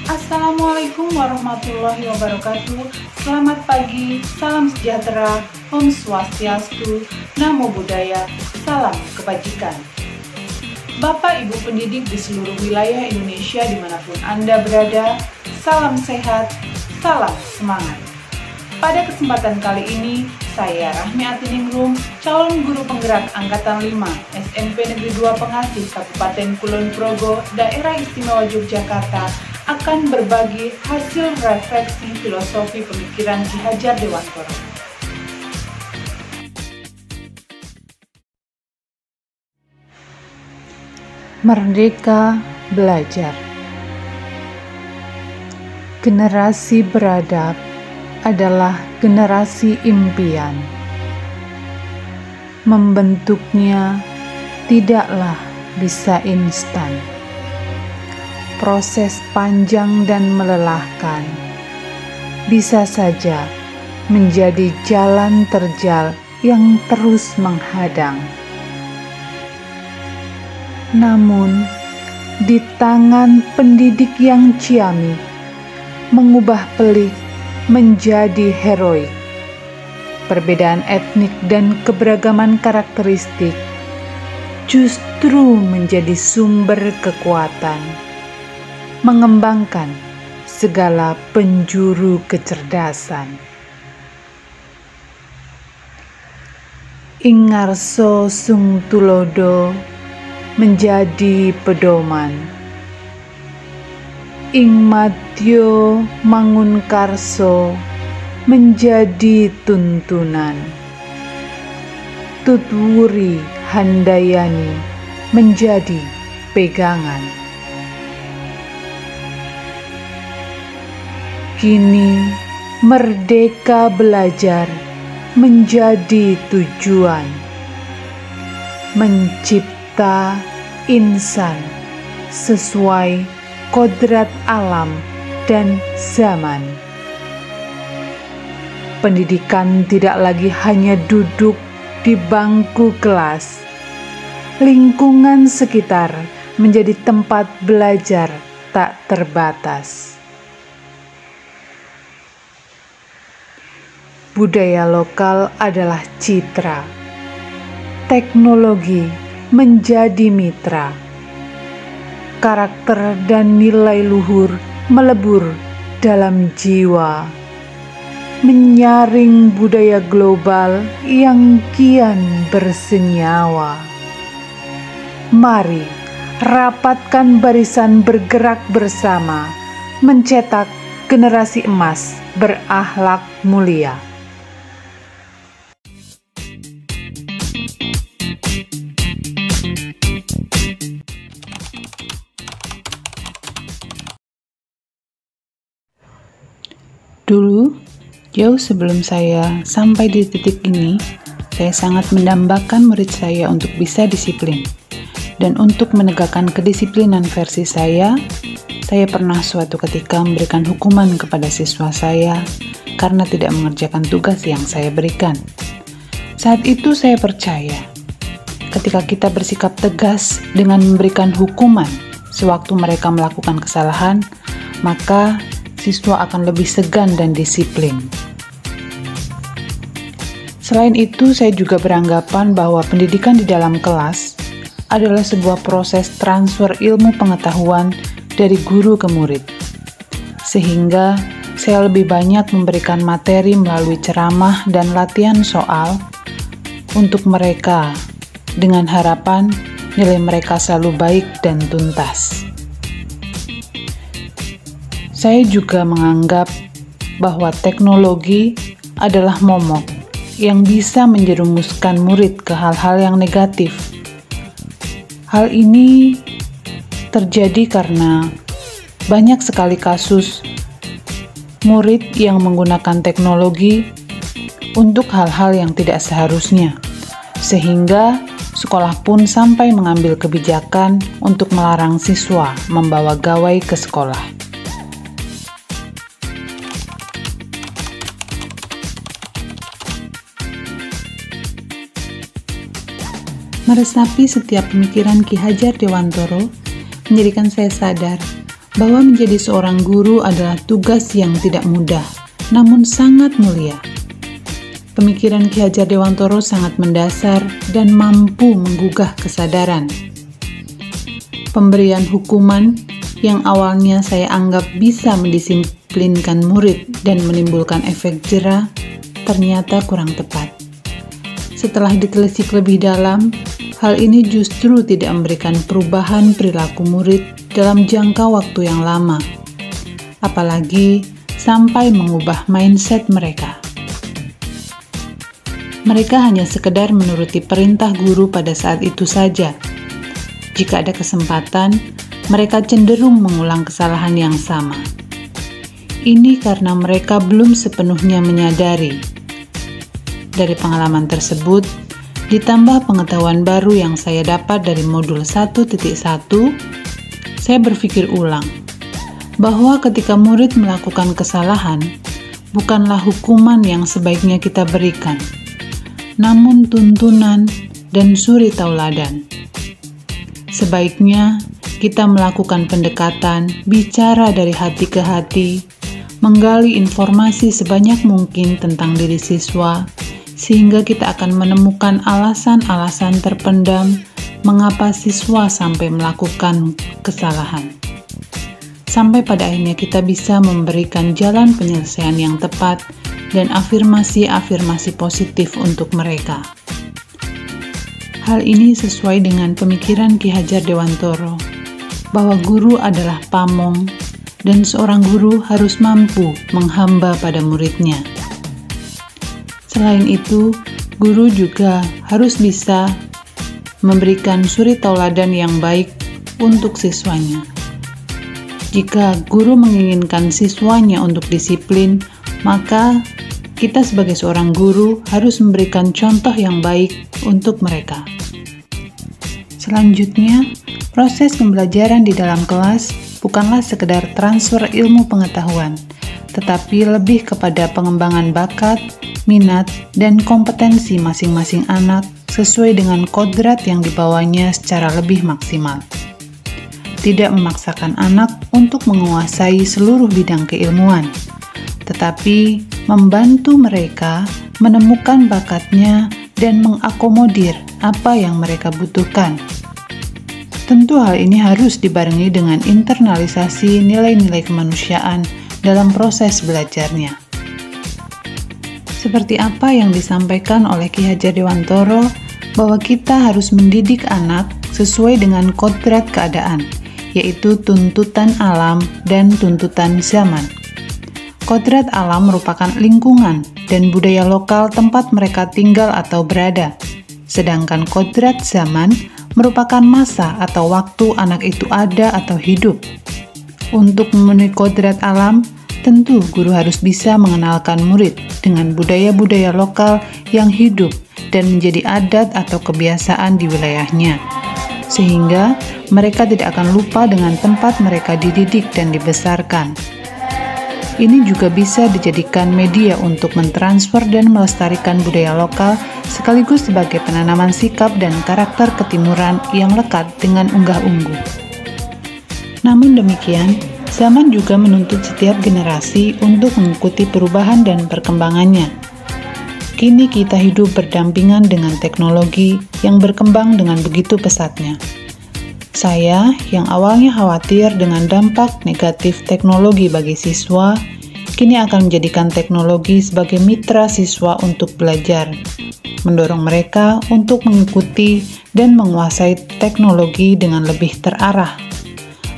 Assalamualaikum warahmatullahi wabarakatuh. Selamat pagi, salam sejahtera, Om Swastiastu, Namo Buddhaya, salam kebajikan. Bapak Ibu pendidik di seluruh wilayah Indonesia dimanapun Anda berada, salam sehat, salam semangat. Pada kesempatan kali ini, saya Rahmi Atiningrum, calon guru penggerak Angkatan 5 SMP Negeri 2 Pengasih Kabupaten Kulon Progo, Daerah Istimewa Yogyakarta, akan berbagi hasil refleksi filosofi pemikiran Ki Hajar Dewantara. Merdeka belajar. Generasi beradab adalah generasi impian. Membentuknya tidaklah bisa instan. Proses panjang dan melelahkan bisa saja menjadi jalan terjal yang terus menghadang. Namun, di tangan pendidik yang ciamik, mengubah pelik menjadi heroik. Perbedaan etnik dan keberagaman karakteristik justru menjadi sumber kekuatan, mengembangkan segala penjuru kecerdasan. Ing ngarsa sung tulodo menjadi pedoman, ing madya mangun karso menjadi tuntunan, tutwuri handayani menjadi pegangan. Kini merdeka belajar menjadi tujuan, mencipta insan sesuai kodrat alam dan zaman. Pendidikan tidak lagi hanya duduk di bangku kelas. Lingkungan sekitar menjadi tempat belajar tak terbatas. Budaya lokal adalah citra. Teknologi menjadi mitra. Karakter dan nilai luhur melebur dalam jiwa, menyaring budaya global yang kian bersenyawa. Mari rapatkan barisan bergerak bersama, mencetak generasi emas berakhlak mulia. Dulu, jauh sebelum saya sampai di titik ini, saya sangat mendambakan murid saya untuk bisa disiplin. Dan untuk menegakkan kedisiplinan versi saya pernah suatu ketika memberikan hukuman kepada siswa saya karena tidak mengerjakan tugas yang saya berikan. Saat itu saya percaya, ketika kita bersikap tegas dengan memberikan hukuman sewaktu mereka melakukan kesalahan, maka siswa akan lebih segan dan disiplin. Selain itu, saya juga beranggapan bahwa pendidikan di dalam kelas adalah sebuah proses transfer ilmu pengetahuan dari guru ke murid. Sehingga saya lebih banyak memberikan materi melalui ceramah dan latihan soal untuk mereka dengan harapan nilai mereka selalu baik dan tuntas. Saya juga menganggap bahwa teknologi adalah momok yang bisa menjerumuskan murid ke hal-hal yang negatif. Hal ini terjadi karena banyak sekali kasus murid yang menggunakan teknologi untuk hal-hal yang tidak seharusnya, sehingga sekolah pun sampai mengambil kebijakan untuk melarang siswa membawa gawai ke sekolah. Meresapi setiap pemikiran Ki Hajar Dewantara, menjadikan saya sadar bahwa menjadi seorang guru adalah tugas yang tidak mudah, namun sangat mulia. Pemikiran Ki Hajar Dewantoro sangat mendasar dan mampu menggugah kesadaran. Pemberian hukuman yang awalnya saya anggap bisa mendisiplinkan murid dan menimbulkan efek jera, ternyata kurang tepat. Setelah ditelisik lebih dalam, hal ini justru tidak memberikan perubahan perilaku murid dalam jangka waktu yang lama, apalagi sampai mengubah mindset mereka. Mereka hanya sekedar menuruti perintah guru pada saat itu saja. Jika ada kesempatan, mereka cenderung mengulang kesalahan yang sama. Ini karena mereka belum sepenuhnya menyadari. Dari pengalaman tersebut, ditambah pengetahuan baru yang saya dapat dari modul 1.1, saya berpikir ulang bahwa ketika murid melakukan kesalahan, bukanlah hukuman yang sebaiknya kita berikan, namun tuntunan dan suri tauladan. Sebaiknya kita melakukan pendekatan, bicara dari hati ke hati, menggali informasi sebanyak mungkin tentang diri siswa, sehingga kita akan menemukan alasan-alasan terpendam mengapa siswa sampai melakukan kesalahan. Sampai pada akhirnya kita bisa memberikan jalan penyelesaian yang tepat dan afirmasi-afirmasi positif untuk mereka. Hal ini sesuai dengan pemikiran Ki Hajar Dewantoro, bahwa guru adalah pamong dan seorang guru harus mampu menghamba pada muridnya. Selain itu, guru juga harus bisa memberikan suri tauladan yang baik untuk siswanya. Jika guru menginginkan siswanya untuk disiplin, maka kita sebagai seorang guru harus memberikan contoh yang baik untuk mereka. Selanjutnya, proses pembelajaran di dalam kelas bukanlah sekedar transfer ilmu pengetahuan, tetapi lebih kepada pengembangan bakat, minat, dan kompetensi masing-masing anak sesuai dengan kodrat yang dibawanya secara lebih maksimal. Tidak memaksakan anak untuk menguasai seluruh bidang keilmuan, tetapi membantu mereka menemukan bakatnya dan mengakomodir apa yang mereka butuhkan. Tentu hal ini harus dibarengi dengan internalisasi nilai-nilai kemanusiaan dalam proses belajarnya. Seperti apa yang disampaikan oleh Ki Hajar Dewantoro, bahwa kita harus mendidik anak sesuai dengan kodrat keadaan, yaitu tuntutan alam dan tuntutan zaman. Kodrat alam merupakan lingkungan dan budaya lokal tempat mereka tinggal atau berada, sedangkan kodrat zaman merupakan masa atau waktu anak itu ada atau hidup. Untuk memenuhi kodrat alam, tentu guru harus bisa mengenalkan murid dengan budaya-budaya lokal yang hidup dan menjadi adat atau kebiasaan di wilayahnya, sehingga mereka tidak akan lupa dengan tempat mereka dididik dan dibesarkan. Ini juga bisa dijadikan media untuk mentransfer dan melestarikan budaya lokal sekaligus sebagai penanaman sikap dan karakter ketimuran yang lekat dengan unggah-ungguh. Namun demikian, zaman juga menuntut setiap generasi untuk mengikuti perubahan dan perkembangannya. Kini kita hidup berdampingan dengan teknologi yang berkembang dengan begitu pesatnya. Saya yang awalnya khawatir dengan dampak negatif teknologi bagi siswa, kini akan menjadikan teknologi sebagai mitra siswa untuk belajar, mendorong mereka untuk mengikuti dan menguasai teknologi dengan lebih terarah.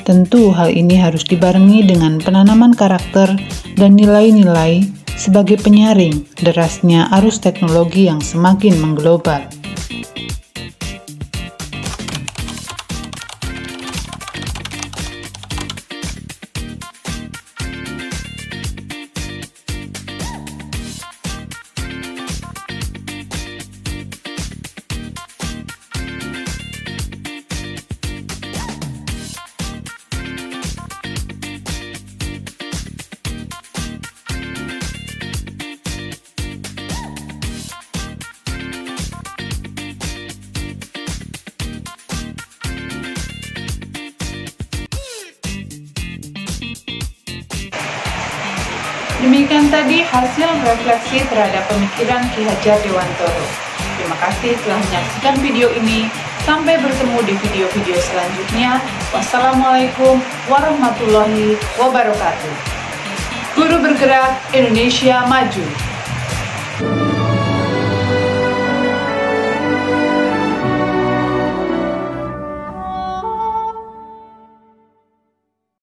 Tentu hal ini harus dibarengi dengan penanaman karakter dan nilai-nilai sebagai penyaring derasnya arus teknologi yang semakin mengglobal. Demikian tadi hasil refleksi terhadap pemikiran Ki Hajar Dewantoro. Terima kasih telah menyaksikan video ini. Sampai bertemu di video-video selanjutnya. Wassalamualaikum warahmatullahi wabarakatuh. Guru bergerak Indonesia maju.